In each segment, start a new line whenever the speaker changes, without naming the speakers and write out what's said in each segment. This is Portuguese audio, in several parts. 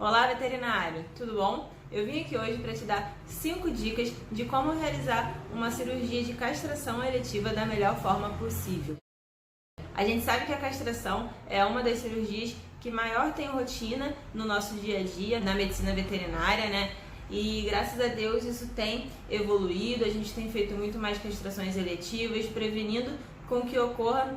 Olá, veterinário, tudo bom? Eu vim aqui hoje para te dar 5 dicas de como realizar uma cirurgia de castração eletiva da melhor forma possível. A gente sabe que a castração é uma das cirurgias que maior tem rotina no nosso dia a dia, na medicina veterinária, né? E graças a Deus isso tem evoluído, a gente tem feito muito mais castrações eletivas, prevenindo com que ocorra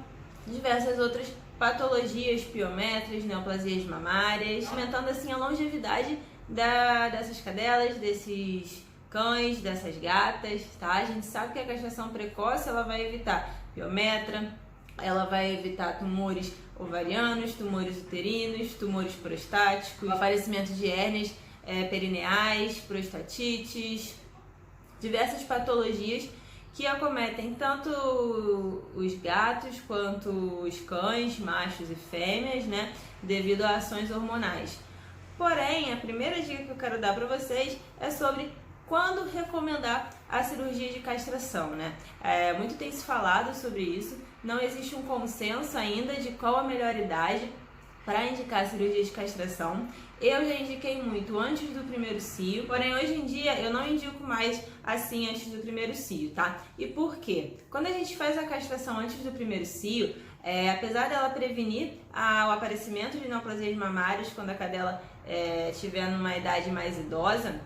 diversas outras patologias, piometras, neoplasias mamárias, aumentando assim a longevidade dessas cadelas, desses cães, dessas gatas, tá? A gente sabe que a castração precoce ela vai evitar piometra, ela vai evitar tumores ovarianos, tumores uterinos, tumores prostáticos, aparecimento de hérnias perineais, prostatites, diversas patologias que acometem tanto os gatos quanto os cães, machos e fêmeas, né, devido a ações hormonais. Porém, a primeira dica que eu quero dar para vocês é sobre quando recomendar a cirurgia de castração, né? Muito tem se falado sobre isso, não existe um consenso ainda de qual a melhor idade para indicar a cirurgia de castração. Eu já indiquei muito antes do primeiro cio, porém hoje em dia eu não indico mais assim antes do primeiro cio, tá? E por quê? Quando a gente faz a castração antes do primeiro cio, apesar dela prevenir o aparecimento de neoplasias mamárias quando a cadela estiver numa idade mais idosa,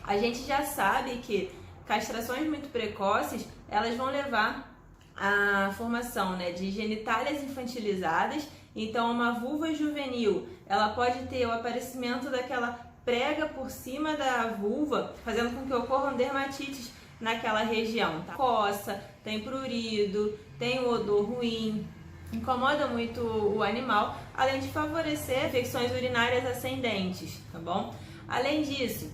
a gente já sabe que castrações muito precoces, elas vão levar à formação, né, de genitálias infantilizadas. Então, uma vulva juvenil, ela pode ter o aparecimento daquela prega por cima da vulva, fazendo com que ocorram dermatites naquela região, tá? Coça, tem prurido, tem o odor ruim, incomoda muito o animal, além de favorecer infecções urinárias ascendentes, tá bom? Além disso,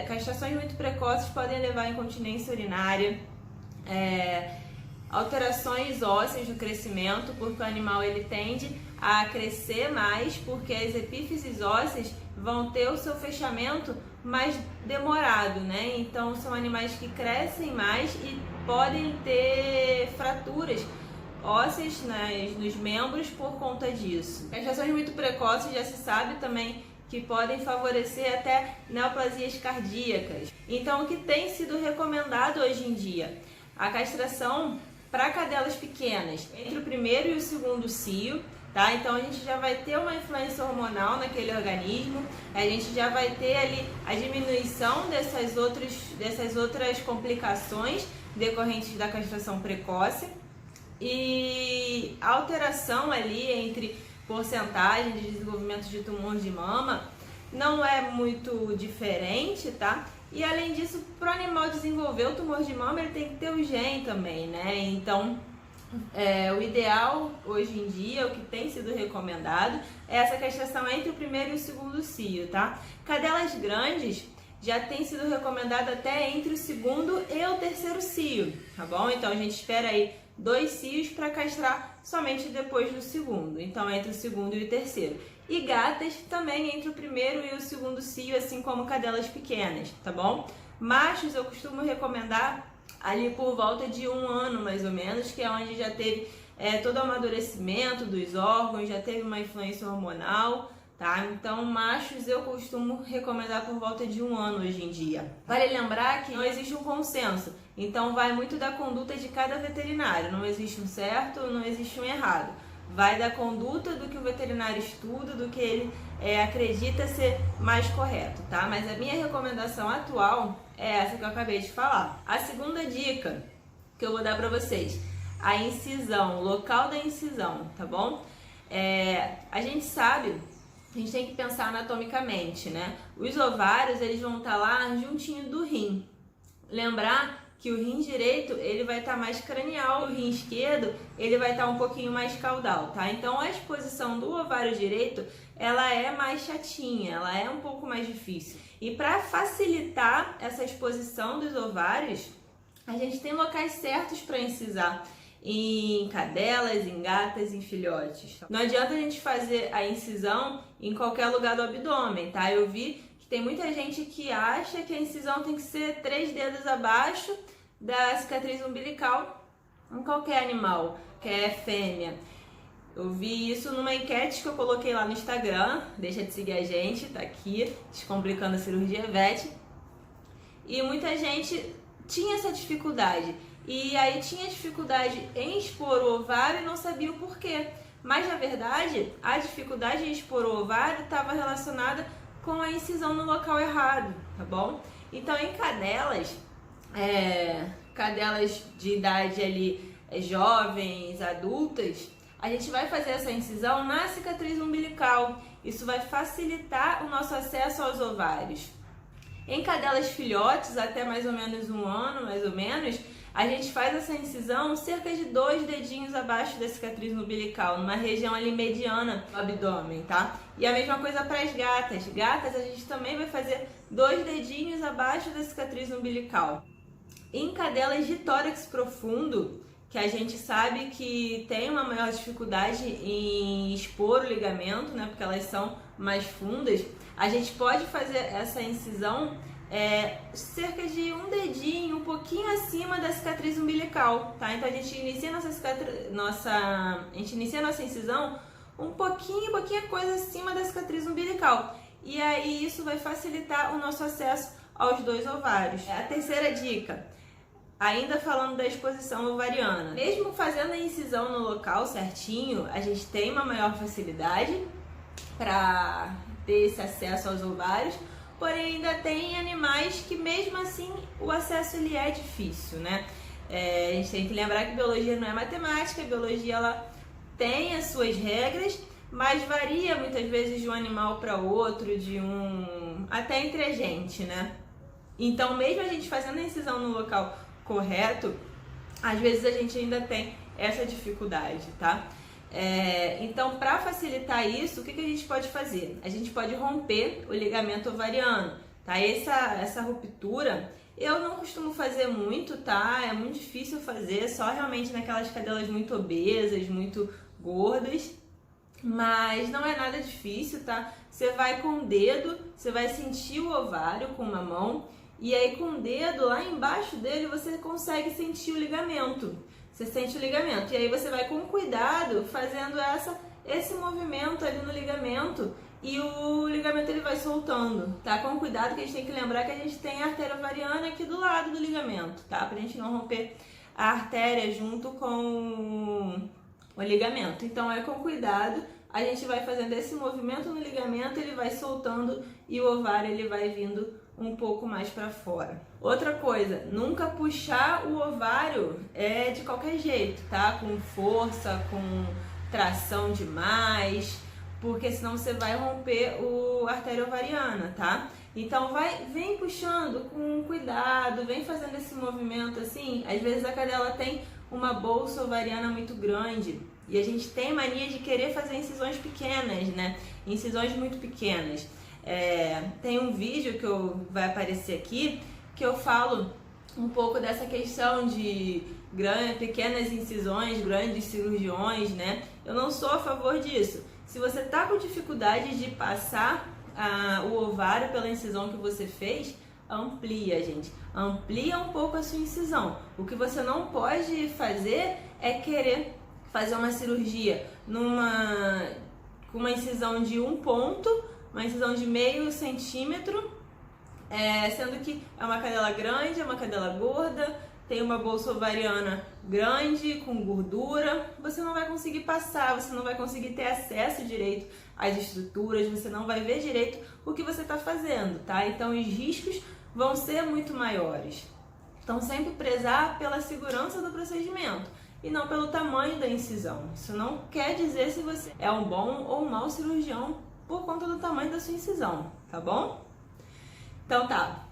castrações muito precoces podem levar à incontinência urinária, alterações ósseas no crescimento, porque o animal ele tende a crescer mais, porque as epífises ósseas vão ter o seu fechamento mais demorado, né? Então são animais que crescem mais e podem ter fraturas ósseas nos membros por conta disso. Castrações muito precoces já se sabe também que podem favorecer até neoplasias cardíacas. Então o que tem sido recomendado hoje em dia? A castração para cadelas pequenas, entre o primeiro e o segundo cio, tá? Então a gente já vai ter uma influência hormonal naquele organismo, a gente já vai ter ali a diminuição dessas outras complicações decorrentes da castração precoce e a alteração ali entre porcentagem de desenvolvimento de tumor de mama não é muito diferente, tá? E além disso, para o animal desenvolver o tumor de mama, ele tem que ter o gene também, né? Então, o ideal hoje em dia, o que tem sido recomendado, é essa castração entre o primeiro e o segundo cio, tá? Cadelas grandes já tem sido recomendado até entre o segundo e o terceiro cio, tá bom? Então, a gente espera aí 2 cios para castrar somente depois do segundo, então entre o segundo e o terceiro. E gatas também entre o primeiro e o segundo cio, assim como cadelas pequenas, tá bom? Machos eu costumo recomendar ali por volta de 1 ano mais ou menos, que é onde já teve todo o amadurecimento dos órgãos, já teve uma influência hormonal, tá? Então machos eu costumo recomendar por volta de 1 ano hoje em dia. Vale lembrar que não existe um consenso, então vai muito da conduta de cada veterinário, não existe um certo, não existe um errado. Vai da conduta do que o veterinário estuda, do que ele acredita ser mais correto, tá? Mas a minha recomendação atual é essa que eu acabei de falar. A segunda dica que eu vou dar para vocês, a incisão, o local da incisão, tá bom? A gente sabe, a gente tem que pensar anatomicamente, né? Os ovários, eles vão estar lá juntinho do rim. Lembrar que o rim direito, ele vai estar mais cranial, o rim esquerdo, ele vai estar um pouquinho mais caudal, tá? Então, a exposição do ovário direito, ela é mais chatinha, ela é um pouco mais difícil. E para facilitar essa exposição dos ovários, a gente tem locais certos para incisar em cadelas, em gatas, em filhotes. Não adianta a gente fazer a incisão em qualquer lugar do abdômen, tá? Eu vi que tem muita gente que acha que a incisão tem que ser 3 dedos abaixo da cicatriz umbilical em qualquer animal, que é fêmea. Eu vi isso numa enquete que eu coloquei lá no Instagram, deixa de seguir a gente, tá aqui, Descomplicando a Cirurgia VET. E muita gente tinha essa dificuldade. E aí tinha dificuldade em expor o ovário e não sabia o porquê. Mas na verdade, a dificuldade em expor o ovário estava relacionada com a incisão no local errado, tá bom? Então em cadelas de idade ali jovens, adultas, a gente vai fazer essa incisão na cicatriz umbilical. Isso vai facilitar o nosso acesso aos ovários. Em cadelas filhotes, até mais ou menos 1 ano, mais ou menos, a gente faz essa incisão cerca de 2 dedinhos abaixo da cicatriz umbilical, numa região ali mediana do abdômen, tá? E a mesma coisa para as gatas. Gatas, a gente também vai fazer 2 dedinhos abaixo da cicatriz umbilical. Em cadelas de tórax profundo, que a gente sabe que tem uma maior dificuldade em expor o ligamento, né, porque elas são mais fundas, a gente pode fazer essa incisão cerca de 1 dedinho, um pouquinho acima da cicatriz umbilical, tá? Então a gente inicia nossa incisão um pouquinho coisa acima da cicatriz umbilical. E aí isso vai facilitar o nosso acesso aos 2 ovários. A terceira dica, ainda falando da exposição ovariana, mesmo fazendo a incisão no local certinho, a gente tem uma maior facilidade para ter esse acesso aos ovários, porém ainda tem animais que mesmo assim o acesso ele é difícil, né? A gente tem que lembrar que biologia não é matemática, a biologia ela tem as suas regras, mas varia muitas vezes de um animal para outro, até entre a gente, né? Então mesmo a gente fazendo a incisão no local correto, às vezes a gente ainda tem essa dificuldade, tá? Então, para facilitar isso, o que a gente pode fazer? A gente pode romper o ligamento ovariano, tá? Essa ruptura eu não costumo fazer muito, tá? É muito difícil fazer, só realmente naquelas cadelas muito obesas, muito gordas, mas não é nada difícil, tá? Você vai com o dedo, você vai sentir o ovário com uma mão, e aí com o dedo lá embaixo dele você consegue sentir o ligamento. Você sente o ligamento. E aí você vai com cuidado fazendo esse movimento ali no ligamento. E o ligamento ele vai soltando, tá? Com cuidado, que a gente tem que lembrar que a gente tem a artéria ovariana aqui do lado do ligamento, tá? Pra gente não romper a artéria junto com o ligamento. Então com cuidado. A gente vai fazendo esse movimento no ligamento, ele vai soltando e o ovário ele vai vindo um pouco mais para fora. Outra coisa, nunca puxar o ovário de qualquer jeito, tá? Com força, com tração demais, porque senão você vai romper a artéria ovariana, tá? Então vem puxando com cuidado, vem fazendo esse movimento assim. Às vezes a cadela tem uma bolsa ovariana muito grande e a gente tem mania de querer fazer incisões pequenas, né? Incisões muito pequenas. Tem um vídeo que vai aparecer aqui que eu falo um pouco dessa questão de pequenas incisões, grandes cirurgiões, né? Eu não sou a favor disso. Se você tá com dificuldade de passar o ovário pela incisão que você fez, amplia, gente. Amplia um pouco a sua incisão. O que você não pode fazer é querer fazer uma cirurgia com uma incisão de 1 ponto, uma incisão de meio centímetro, sendo que é uma cadela grande, é uma cadela gorda, tem uma bolsa ovariana grande, com gordura. Você não vai conseguir passar, você não vai conseguir ter acesso direito às estruturas, você não vai ver direito o que você está fazendo, tá? Então os riscos vão ser muito maiores. Então sempre prezar pela segurança do procedimento e não pelo tamanho da incisão. Isso não quer dizer se você é um bom ou um mau cirurgião por conta do tamanho da sua incisão, tá bom? Então tá,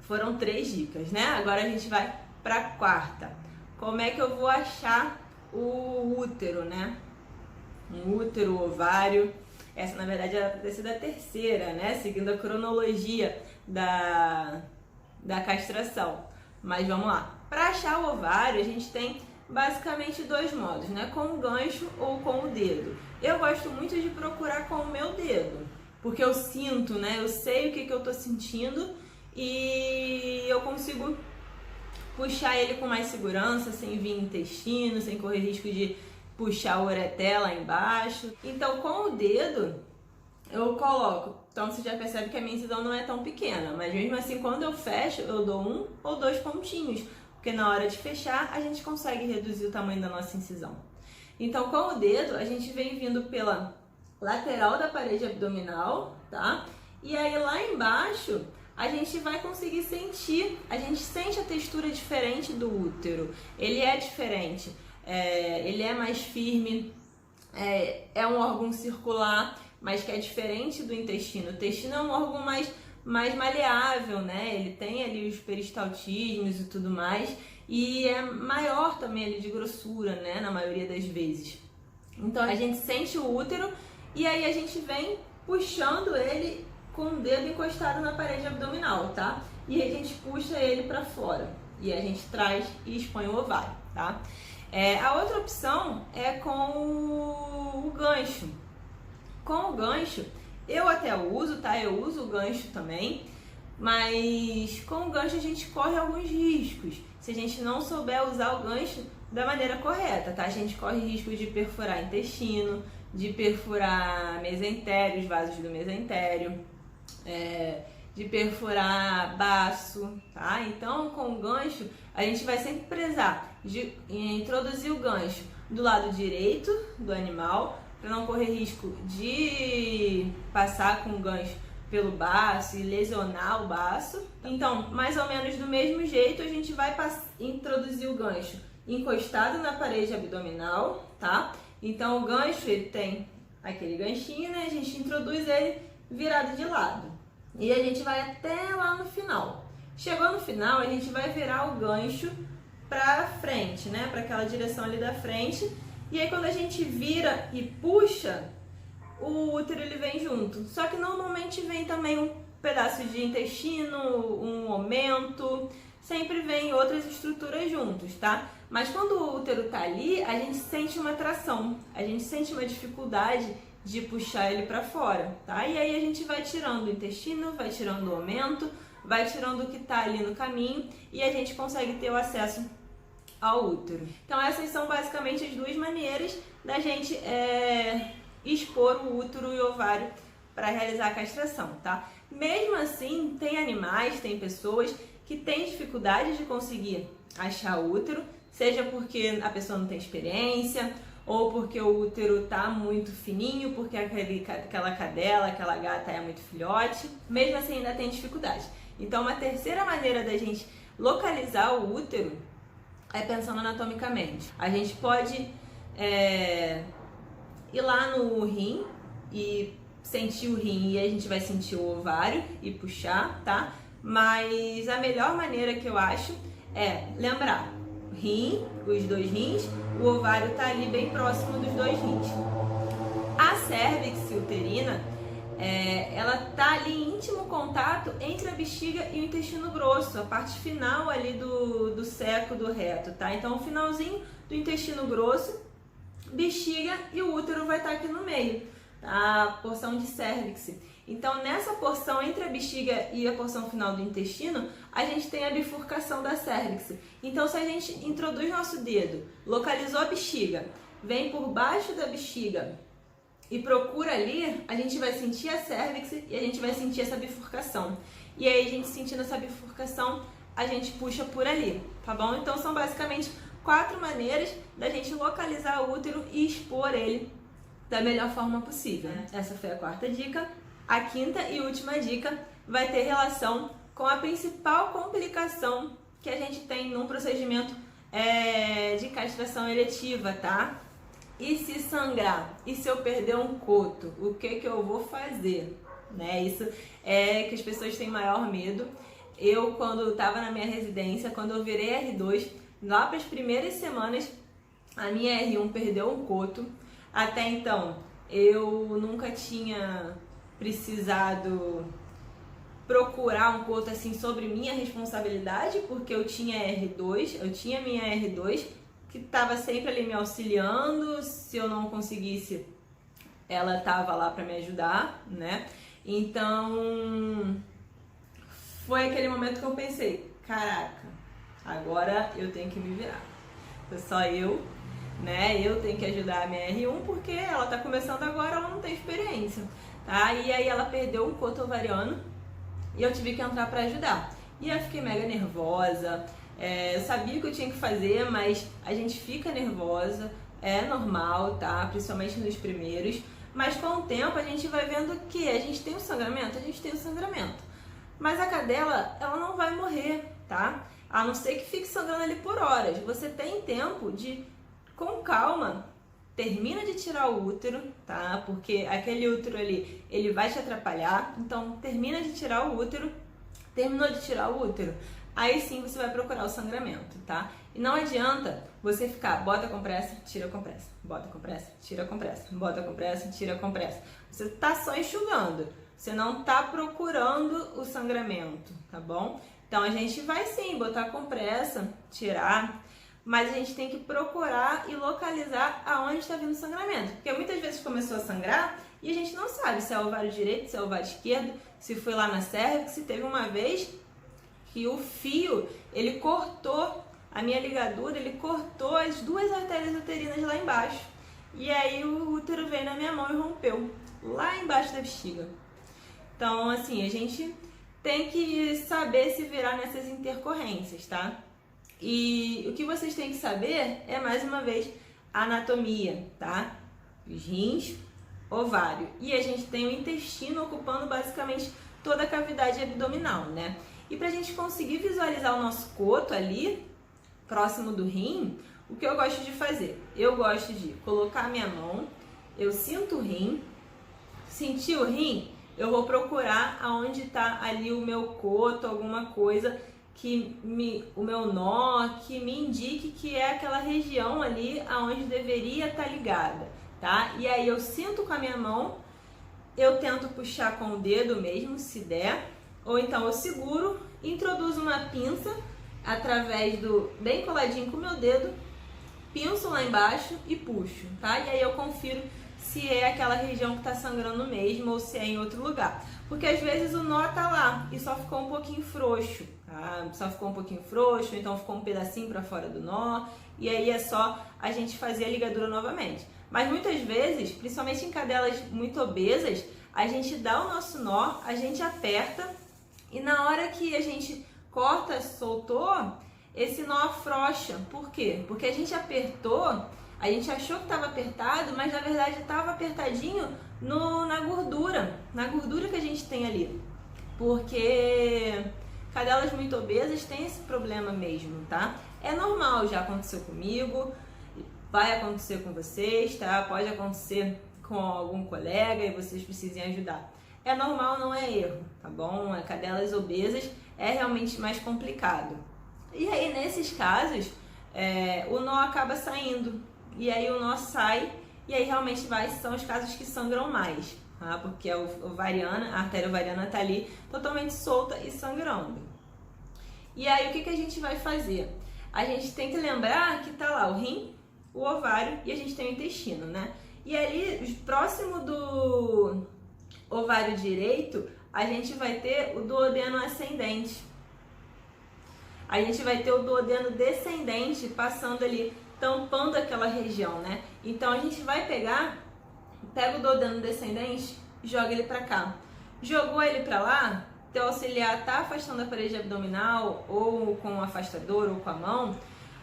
foram 3 dicas, né? Agora a gente vai para a 4ª. Como é que eu vou achar o útero, né? Um útero, ovário. Essa na verdade era para ter sido a 3ª, né? Seguindo a cronologia da castração. Mas vamos lá. Para achar o ovário, a gente tem basicamente 2 modos, né? Com o gancho ou com o dedo. Eu gosto muito de procurar com o meu dedo, porque eu sinto, né? Eu sei o que eu tô sentindo e eu consigo puxar ele com mais segurança, sem vir intestino, sem correr risco de puxar o ureter lá embaixo. Então, com o dedo, eu coloco. Então, você já percebe que a minha incisão não é tão pequena, mas mesmo assim, quando eu fecho, eu dou 1 ou 2 pontinhos, porque na hora de fechar, a gente consegue reduzir o tamanho da nossa incisão. Então, com o dedo, a gente vem vindo pela lateral da parede abdominal, tá? E aí, lá embaixo, a gente vai conseguir sentir, a gente sente a textura diferente do útero. Ele é diferente, ele é mais firme, é um órgão circular, mas que é diferente do intestino. O intestino é um órgão mais maleável, né? Ele tem ali os peristaltismos e tudo mais, e é maior também ali de grossura, né? Na maioria das vezes. Então a gente sente o útero e aí a gente vem puxando ele com o dedo encostado na parede abdominal, tá? E aí a gente puxa ele para fora e a gente traz e expõe o ovário, tá? A outra opção é com o gancho. Com o gancho, eu até uso, tá? Eu uso o gancho também, mas com o gancho a gente corre alguns riscos. Se a gente não souber usar o gancho da maneira correta, tá? A gente corre risco de perfurar intestino, de perfurar mesentério, os vasos do mesentério, de perfurar baço, tá? Então, com o gancho, a gente vai sempre prezar de introduzir o gancho do lado direito do animal, para não correr risco de passar com o gancho pelo baço e lesionar o baço. Então, mais ou menos do mesmo jeito, a gente vai introduzir o gancho encostado na parede abdominal, tá? Então, o gancho, ele tem aquele ganchinho, né? A gente introduz ele virado de lado. E a gente vai até lá no final. Chegou no final, a gente vai virar o gancho para frente, né? Para aquela direção ali da frente. E aí quando a gente vira e puxa, o útero ele vem junto. Só que normalmente vem também um pedaço de intestino, um aumento, sempre vem outras estruturas juntos, tá? Mas quando o útero tá ali, a gente sente uma tração, a gente sente uma dificuldade de puxar ele para fora, tá? E aí a gente vai tirando o intestino, vai tirando o aumento, vai tirando o que tá ali no caminho e a gente consegue ter o acesso ao útero. Então essas são basicamente as duas maneiras da gente expor o útero e o ovário para realizar a castração, tá? Mesmo assim, tem animais, tem pessoas que têm dificuldade de conseguir achar o útero, seja porque a pessoa não tem experiência, ou porque o útero tá muito fininho, porque aquela cadela, aquela gata é muito filhote, mesmo assim ainda tem dificuldade. Então uma terceira maneira da gente localizar o útero é pensando anatomicamente. A gente pode ir lá no rim e sentir o rim e a gente vai sentir o ovário e puxar, tá? Mas a melhor maneira que eu acho é lembrar rim, os dois rins, o ovário tá ali bem próximo dos dois rins. A cérvix uterina, ela tá ali em íntimo contato entre a bexiga e o intestino grosso, a parte final ali do seco do reto, tá? Então o finalzinho do intestino grosso, bexiga e o útero vai estar aqui no meio, tá? A porção de cérvix. Então nessa porção entre a bexiga e a porção final do intestino, a gente tem a bifurcação da cérvix. Então se a gente introduz nosso dedo, localizou a bexiga, vem por baixo da bexiga e procura ali, a gente vai sentir a cérvix e a gente vai sentir essa bifurcação. E aí a gente sentindo essa bifurcação, a gente puxa por ali, tá bom? Então são basicamente 4 maneiras da gente localizar o útero e expor ele da melhor forma possível. Essa foi a 4ª dica. A 5ª e última dica vai ter relação com a principal complicação que a gente tem num procedimento de castração eletiva, tá? E se sangrar? E se eu perder um coto? O que eu vou fazer? Né? Isso é que as pessoas têm maior medo. Eu, quando estava na minha residência, quando eu virei R2, lá para as primeiras semanas, a minha R1 perdeu um coto. Até então, eu nunca tinha precisado procurar um coto assim sobre minha responsabilidade, porque eu tinha R2, eu tinha minha R2, que estava sempre ali me auxiliando. Se eu não conseguisse, ela estava lá para me ajudar, né? Então, foi aquele momento que eu pensei, caraca, agora eu tenho que me virar. Foi só eu, né? Eu tenho que ajudar a minha R1 porque ela tá começando agora, ela não tem experiência, tá? E aí ela perdeu um coto ovariano e eu tive que entrar para ajudar. E eu fiquei mega nervosa, eu sabia o que eu tinha que fazer, mas a gente fica nervosa, é normal, tá? Principalmente nos primeiros. Mas com o tempo a gente vai vendo que a gente tem um sangramento, a gente tem um sangramento. Mas a cadela, ela não vai morrer, tá? A não ser que fique sangrando ali por horas. Você tem tempo de, com calma, termina de tirar o útero, tá? Porque aquele útero ali, ele vai te atrapalhar. Então, termina de tirar o útero. Terminou de tirar o útero, aí sim você vai procurar o sangramento, tá? E não adianta você ficar, bota compressa, tira compressa, bota compressa, tira compressa, bota compressa, tira compressa. Você tá só enxugando, você não tá procurando o sangramento, tá bom? Então a gente vai sim botar compressa, tirar, mas a gente tem que procurar e localizar aonde está vindo o sangramento. Porque muitas vezes começou a sangrar e a gente não sabe se é o ovário direito, se é o ovário esquerdo, se foi lá na cérvix, se teve uma vez que o fio, ele cortou a minha ligadura, ele cortou as duas artérias uterinas lá embaixo. E aí o útero veio na minha mão e rompeu, lá embaixo da bexiga. Então, assim, a gente tem que saber se virar nessas intercorrências, tá? E o que vocês têm que saber é, mais uma vez, a anatomia, tá? Os rins, ovário. E a gente tem o intestino ocupando basicamente toda a cavidade abdominal, né? E pra gente conseguir visualizar o nosso coto ali, próximo do rim, o que eu gosto de fazer? Eu gosto de colocar a minha mão, eu sinto o rim, senti o rim, eu vou procurar aonde tá ali o meu coto, alguma coisa o meu nó, que me indique que é aquela região ali aonde deveria estar ligada, tá? E aí eu sinto com a minha mão, eu tento puxar com o dedo mesmo, se der, ou então eu seguro, introduzo uma pinça através bem coladinho com o meu dedo, pinço lá embaixo e puxo, tá? E aí eu confiro se é aquela região que tá sangrando mesmo ou se é em outro lugar. Porque às vezes o nó tá lá e só ficou um pouquinho frouxo, tá? Só ficou um pouquinho frouxo, então ficou um pedacinho para fora do nó, e aí é só a gente fazer a ligadura novamente. Mas muitas vezes, principalmente em cadelas muito obesas, a gente dá o nosso nó, a gente aperta e na hora que a gente corta, soltou, esse nó afrouxa. Por quê? Porque a gente apertou, a gente achou que estava apertado, mas na verdade estava apertadinho na gordura que a gente tem ali. Porque cadelas muito obesas têm esse problema mesmo, tá? É normal, já aconteceu comigo, vai acontecer com vocês, tá? Pode acontecer com algum colega e vocês precisem ajudar. É normal, não é erro, tá bom? Cadelas obesas é realmente mais complicado. E aí, nesses casos, o nó acaba saindo. E aí o nó sai, e aí realmente são os casos que sangram mais, tá? Porque a artéria ovariana tá ali totalmente solta e sangrando. E aí o que a gente vai fazer? A gente tem que lembrar que tá lá o rim, o ovário e a gente tem o intestino, né? E ali, próximo do ovário direito, a gente vai ter o duodeno ascendente. A gente vai ter o duodeno descendente passando ali, tampando aquela região, né? Então a gente vai pega o duodeno descendente, joga ele pra cá. Jogou ele pra lá, teu auxiliar tá afastando a parede abdominal, ou com o afastador, ou com a mão,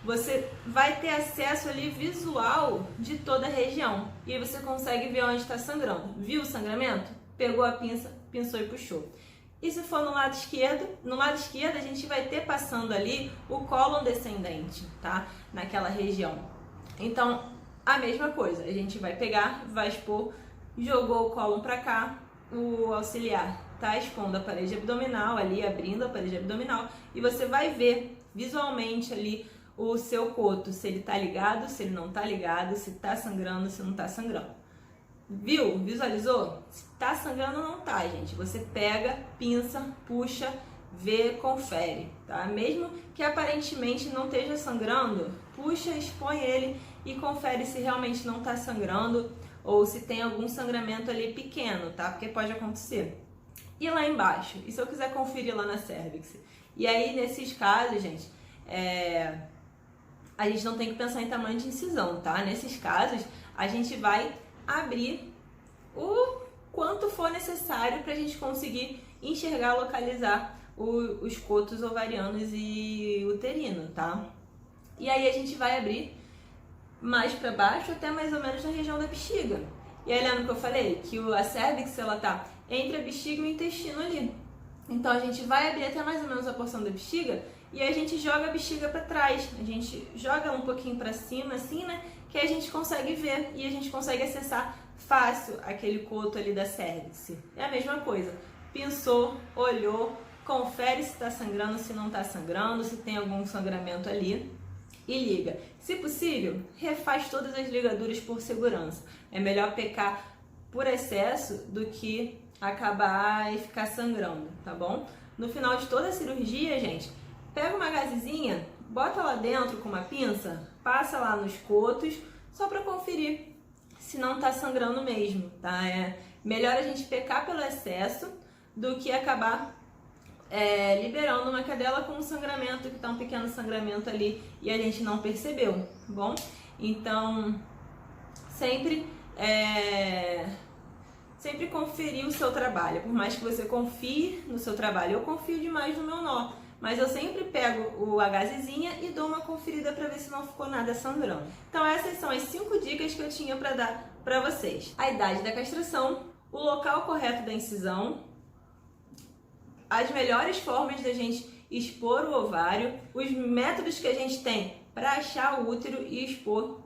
você vai ter acesso ali visual de toda a região. E aí você consegue ver onde está sangrando. Viu o sangramento? Pegou a pinça, pinçou e puxou. E se for no lado esquerdo a gente vai ter passando ali o cólon descendente, tá? Naquela região. Então, a mesma coisa, a gente vai pegar, vai expor, jogou o cólon para cá, o auxiliar tá expondo a parede abdominal ali, abrindo a parede abdominal, e você vai ver visualmente ali o seu coto, se ele tá ligado, se ele não tá ligado, se tá sangrando, se não tá sangrando. Viu? Visualizou? Se tá sangrando ou não tá, gente. Você pega, pinça, puxa, vê, confere, tá? Mesmo que aparentemente não esteja sangrando, puxa, expõe ele e confere se realmente não tá sangrando ou se tem algum sangramento ali pequeno, tá? Porque pode acontecer. E lá embaixo? E se eu quiser conferir lá na cérvix? E aí, nesses casos, gente, a gente não tem que pensar em tamanho de incisão, tá? Nesses casos, a gente vai abrir o quanto for necessário para a gente conseguir enxergar, localizar os cotos ovarianos e uterino, tá? E aí a gente vai abrir mais para baixo até mais ou menos na região da bexiga. E aí lembra que eu falei que a cérvix ela tá entre a bexiga e o intestino ali. Então a gente vai abrir até mais ou menos a porção da bexiga e aí a gente joga a bexiga para trás. A gente joga um pouquinho para cima assim, né? Que aí a gente consegue ver e a gente consegue acessar fácil aquele coto ali da cérvix. É a mesma coisa. Pinçou, olhou, confere se está sangrando, se não está sangrando, se tem algum sangramento ali e liga. Se possível, refaz todas as ligaduras por segurança. É melhor pecar por excesso do que acabar e ficar sangrando, tá bom? No final de toda a cirurgia, gente, pega uma gazezinha, bota lá dentro com uma pinça, passa lá nos cotos, só para conferir se não tá sangrando mesmo, tá? É melhor a gente pecar pelo excesso do que acabar liberando uma cadela com um sangramento, que tá um pequeno sangramento ali e a gente não percebeu, tá bom? Então, sempre conferir o seu trabalho, por mais que você confie no seu trabalho. Eu confio demais no meu nó, mas eu sempre pego a gazezinha e dou uma conferida para ver se não ficou nada sangrando. Então essas são as 5 dicas que eu tinha para dar para vocês. A idade da castração, o local correto da incisão, as melhores formas da gente expor o ovário, os métodos que a gente tem para achar o útero e expor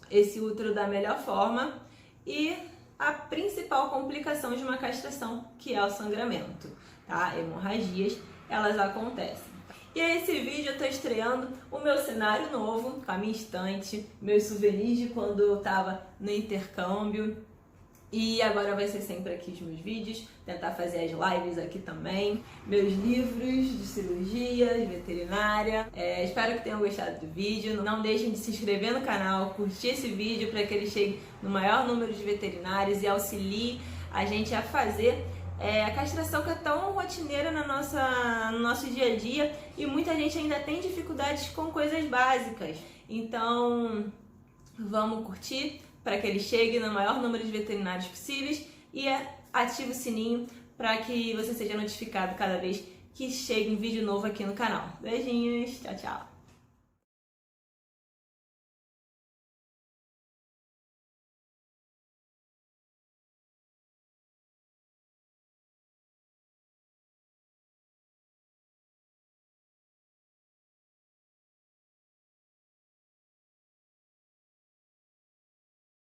esse útero da melhor forma e a principal complicação de uma castração, que é o sangramento, tá? Hemorragias, elas acontecem. E aí, esse vídeo eu tô estreando o meu cenário novo, com a minha estante, meus souvenirs de quando eu tava no intercâmbio. E agora vai ser sempre aqui os meus vídeos, tentar fazer as lives aqui também, meus livros de cirurgia, de veterinária. Espero que tenham gostado do vídeo. Não deixem de se inscrever no canal, curtir esse vídeo para que ele chegue no maior número de veterinários e auxilie a gente a fazer a castração, que é tão rotineira no nosso dia a dia e muita gente ainda tem dificuldades com coisas básicas. Então, vamos curtir para que ele chegue no maior número de veterinários possíveis e ative o sininho para que você seja notificado cada vez que chegue um vídeo novo aqui no canal. Beijinhos, tchau, tchau!